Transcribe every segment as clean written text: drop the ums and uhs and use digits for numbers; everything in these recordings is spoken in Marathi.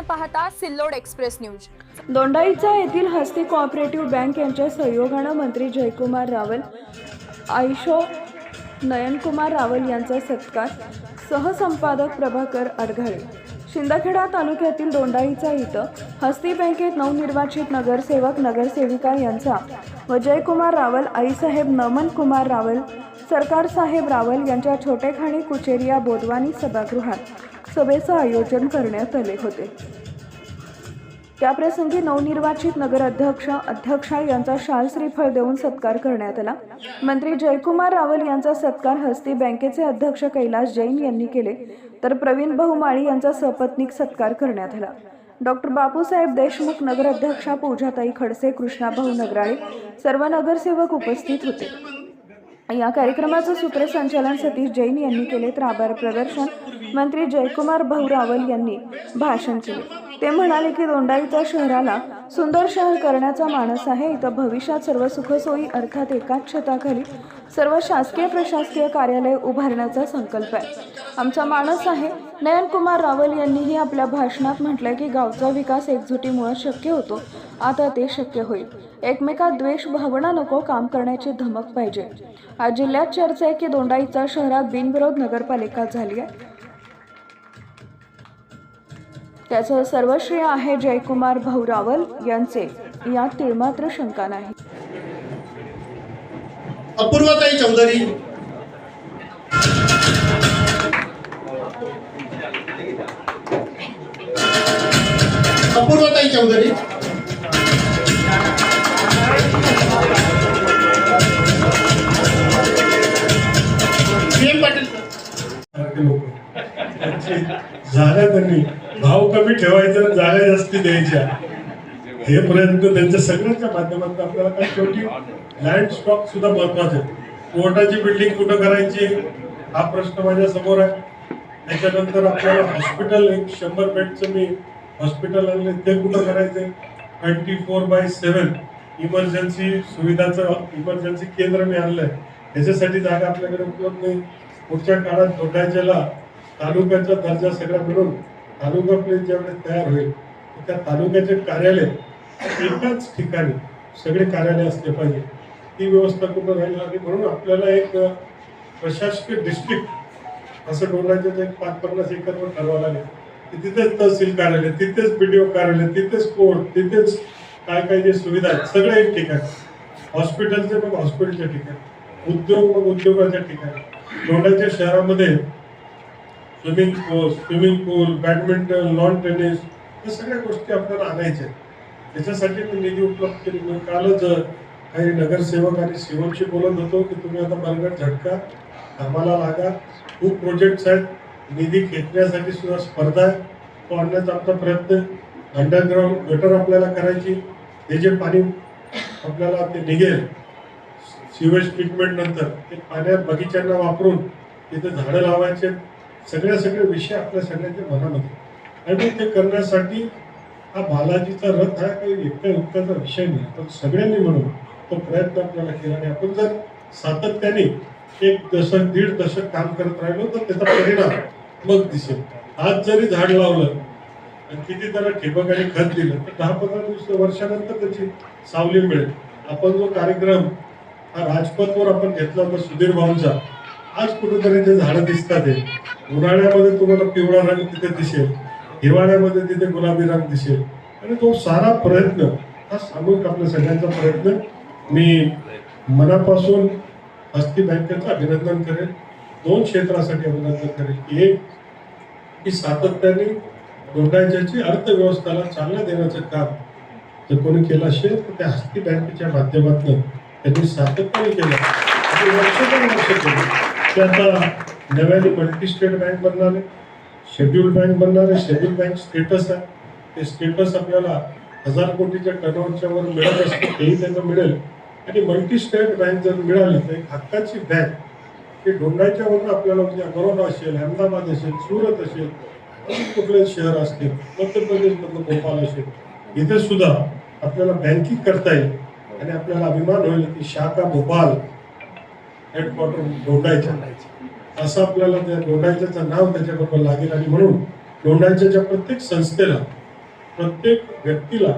पाहता सिल्लोड एक्सप्रेस न्यूज। दोंडाईचा येथील हस्ती कोऑपरेटिव्ह बँक यांच्या सहयोगाने मंत्री जयकुमार रावल, आयशो नयनकुमार रावल यांचा सत्कार, सहसंपादक प्रभाकर अडघाळे। शिंदखेडा तालुक्यातील दोंडाईचा इथं हस्ती बँकेत नवनिर्वाचित नगरसेवक नगरसेविका यांचा व जयकुमार रावल, आईसाहेब नमन कुमार रावल, सरकार साहेब रावल यांच्या छोटेखानी कुचेरिया बोधवानी सभागृहात सभेचं आयोजन करण्यात आले होते। त्याप्रसंगी नवनिर्वाचित अध्यक्षा यांचा शाल श्रीफळ देऊन सत्कार करण्यात आला। मंत्री जयकुमार रावल यांचा सत्कार हस्ती बँकेचे अध्यक्ष कैलास जैन यांनी केले, तर प्रवीण भाऊ माळी यांचा सपत्नीक सत्कार करण्यात आला। डॉक्टर बापूसाहेब देशमुख, नगराध्यक्षा पूजाताई खडसे, कृष्णाभाऊ नगराळे, सर्व नगरसेवक उपस्थित होते। या कार्यक्रमाचं सूत्रसंचालन सतीश जैन यांनी केले, तर आभार प्रदर्शन मंत्री जयकुमार भाऊ रावल यांनी भाषण केले। ते म्हणाले की दोंडाईचा शहराला सुंदर शहर करण्याचा मानस आहे। इथं भविष्यात सर्व सुखसोयी अर्थात एकाच छताखाली सर्व शासकीय प्रशासकीय कार्यालय उभारण्याचा संकल्प आहे, आमचा मानस आहे। नयनकुमार रावल यांनीही आपल्या भाषणात म्हटलंय की गावचा विकास एकजुटीमुळे शक्य होतो, आता ते शक्य होईल। एकमेकात द्वेष भावना नको, काम करण्याची धमक पाहिजे। आज जिल्ह्यात चर्चा आहे की दोंडाईचा शहरात बिनविरोध नगरपालिका झाली आहे, त्याचं सर्व श्रेय आहे जयकुमार भाऊ रावल यांचे, यात तिळमात्र शंका नाही। अपूर्वाताई चौधरी, अपूर्वाताई चौधरी, पाटील जागा त्यांनी भाव कमी ठेवायचा, जागा जास्ती द्यायच्या, हे प्रयत्न त्यांच्या सगळ्यांच्या माध्यमातून आपल्याला काय शेवटी लँड स्टॉक सुद्धा महत्वाचे। कोर्टाची बिल्डिंग कुठं करायची हा प्रश्न माझ्या समोर आहे। त्याच्यानंतर आपल्याला हॉस्पिटल, एक 100 बेडचं मी हॉस्पिटल आणले, ते कुठं करायचे, 24/7 इमर्जन्सी सुविधाचं इमर्जन्सी केंद्र मी आणलंय, त्याच्यासाठी जागा आपल्याकडे उपलब्ध नाही। पुढच्या काळात दोंडाईच्याला तालुक्याचा दर्जा सगळा मिळून तालुका प्लेस ज्यावेळेस तयार होईल, त्या तालुक्याचे कार्यालय एकाच ठिकाणी सगळे कार्यालय असले पाहिजे, ती व्यवस्था कुठं राहील। आणि म्हणून आपल्याला एक प्रशासकीय डिस्ट्रिक्ट असं दोंडाईचं एक 5-50 एकरवर ठरवावं लागेल की तिथेच तहसील कार्यालय, तिथेच BDO कार्यालय, तिथेच कोर्ट, तिथेच काय काय जे सुविधा आहेत सगळं एक ठिकाणी, हॉस्पिटलचे मग हॉस्पिटलच्या ठिकाणी, उद्योग मग उद्योगाच्या ठिकाणी। दोंडाईच्या शहरामध्ये स्विमिंग पूल, बॅडमिंटन, लॉन टेनिस, या सगळ्या गोष्टी आपल्याला आणायच्या। त्याच्यासाठी मी निधी उपलब्ध केली। मी कालच काही नगरसेवक आणि सेवकशी बोलत होतो की तुम्ही आता बरगड झटका, कामाला लागा, खूप प्रोजेक्ट्स आहेत, निधी खेचण्यासाठी सुद्धा स्पर्धा आहे, तो आणण्याचा आमचा प्रयत्न। अंडरग्राऊंड गटर आपल्याला करायची, ते जे पाणी आपल्याला ते निघेल सिवेज ट्रीटमेंट नंतर, ते पाण्यात बगीच्यांना वापरून तिथे झाडं लावायचे, सगळे विषय आपल्या सगळ्यांच्या मनामध्ये। आणि ते करण्यासाठी हा बालाजीचा रथ आहे, काही एकट्याचा विषय नाही, पण सगळ्यांनी म्हणून तो प्रयत्न आपल्याला केला। आणि आपण जर सातत्याने 1 दशक 1.5 दशक काम करत राहिलो तर त्याचा परिणाम मग दिसेल। आज जरी झाड लावलं आणि किती त्याला ठिबक आणि खत दिलं तर 10-15 वर्षानंतर त्याची सावली मिळेल। आपण जो कार्यक्रम हा राजपथवर आपण घेतला होता सुधीर भाऊंचा, आज कुठेतरी ते झाडं दिसतात। उन्हाळ्यामध्ये तुम्हाला पिवळा रंग तिथे दिसेल, हिवाळ्यामध्ये तिथे गुलाबी रंग दिसेल, आणि तो सारा प्रयत्न हा सामूहिक आपल्या सगळ्यांचा प्रयत्न। मी मनापासून हस्ती बँकेचं अभिनंदन करेन, 2 क्षेत्रासाठी अभिनंदन करेन। एक की सातत्याने दोंडाईची अर्थव्यवस्थेला चालना देण्याचं काम जर कोणी केलं असेल तर त्या हस्ती बँकेच्या माध्यमातून त्यांनी सातत्याने केलं, वर्ष केलं। ते आता नव्याने मल्टी स्टेट बँक बनणार आहे, शेड्यूल बँक बनणार आहे, शेड्यूल बँक स्टेटस आहे, ते स्टेटस आपल्याला 1000 कोटीच्या टर्नओव्हरच्या वर मिळत असते, तेही त्यांना मिळेल। आणि मल्टी स्टेट बँक जर मिळाली तर एक हक्काची बँक, की दोंडाईच्या वरून आपल्याला म्हणजे बरोडा असेल, अहमदाबाद असेल, सुरत असेल, कुठले शहर असतील, मध्य प्रदेशमधलं भोपाळ असेल, इथे सुद्धा आपल्याला बँकिंग करता येईल। आणि आपल्याला अभिमान होईल की शाखा भोपाळ हेडक्वार्टर दोंडाईच्या, असं आपल्याला त्या दोंडाईच्याचं नाव त्याच्याबरोबर लागेल। आणि म्हणून दोंडाईच्या प्रत्येक संस्थेला प्रत्येक व्यक्तीला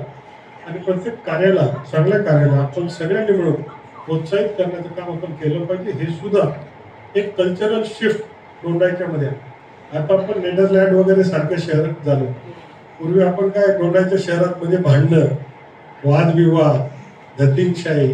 आणि प्रत्येक कार्याला, चांगल्या कार्याला आपण सगळ्यांनी मिळून प्रोत्साहित करण्याचं काम आपण केलं पाहिजे. हे सुद्धा एक कल्चरल शिफ्ट दोंडाईच्यामध्ये आहे. आता आपण नेदरलँड वगैरे सारखं शहर झालं. पूर्वी आपण काय दोंडाईच्या शहरात म्हणजे भांडणं, वादविवाद, धतिंगशाही